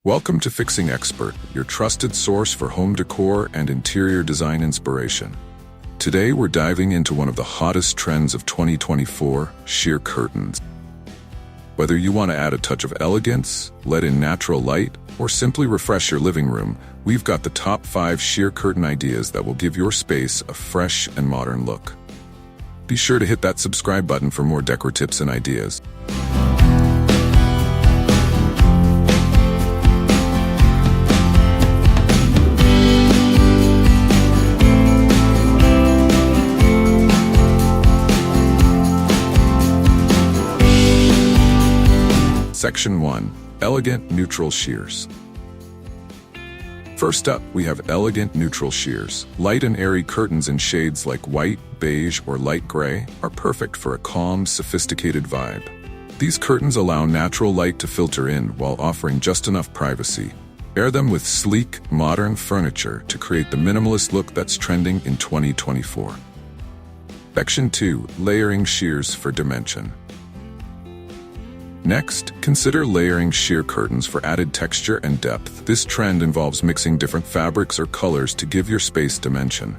Welcome to Fixing Expert, your trusted source for home decor and interior design inspiration. Today we're diving into one of the hottest trends of 2024, sheer curtains. Whether you want to add a touch of elegance, let in natural light, or simply refresh your living room, we've got the top 5 sheer curtain ideas that will give your space a fresh and modern look. Be sure to hit that subscribe button for more decor tips and ideas. Section 1. Elegant Neutral Sheers. First up, we have elegant neutral sheers. Light and airy curtains in shades like white, beige, or light gray are perfect for a calm, sophisticated vibe. These curtains allow natural light to filter in while offering just enough privacy. Pair them with sleek, modern furniture to create the minimalist look that's trending in 2024. Section 2. Layering sheers for dimension. Next, consider layering sheer curtains for added texture and depth. This trend involves mixing different fabrics or colors to give your space dimension.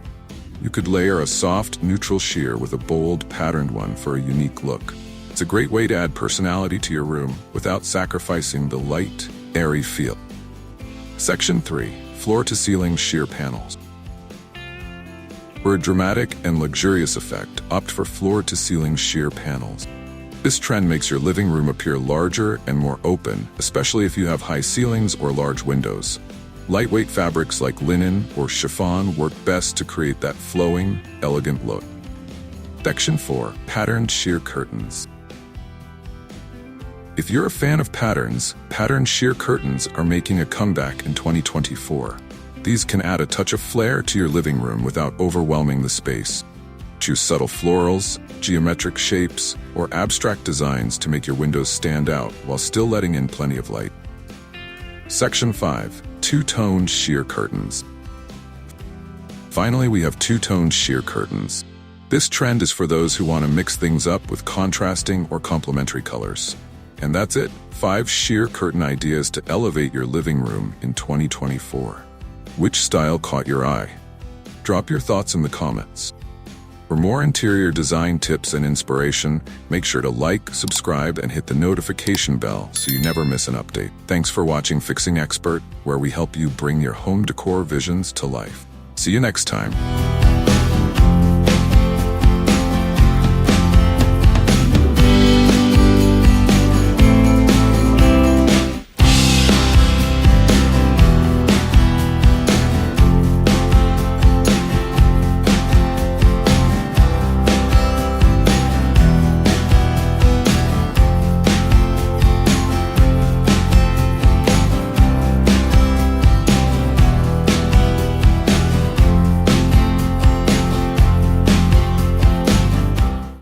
You could layer a soft, neutral sheer with a bold, patterned one for a unique look. It's a great way to add personality to your room without sacrificing the light, airy feel. Section 3. Floor-to-ceiling sheer panels. For a dramatic and luxurious effect, opt for floor-to-ceiling sheer panels. This trend makes your living room appear larger and more open, especially if you have high ceilings or large windows. Lightweight fabrics like linen or chiffon work best to create that flowing, elegant look. Section 4. Patterned sheer curtains. If you're a fan of patterns, patterned sheer curtains are making a comeback in 2024. These can add a touch of flair to your living room without overwhelming the space. Choose subtle florals, geometric shapes, or abstract designs to make your windows stand out while still letting in plenty of light. Section 5. Two-toned sheer curtains. Finally, we have two-toned sheer curtains. This trend is for those who want to mix things up with contrasting or complementary colors. And that's it, 5 sheer curtain ideas to elevate your living room in 2024. Which style caught your eye? Drop your thoughts in the comments. For more interior design tips and inspiration, make sure to like, subscribe, and hit the notification bell so you never miss an update. Thanks for watching Fixing Expert, where we help you bring your home decor visions to life. See you next time.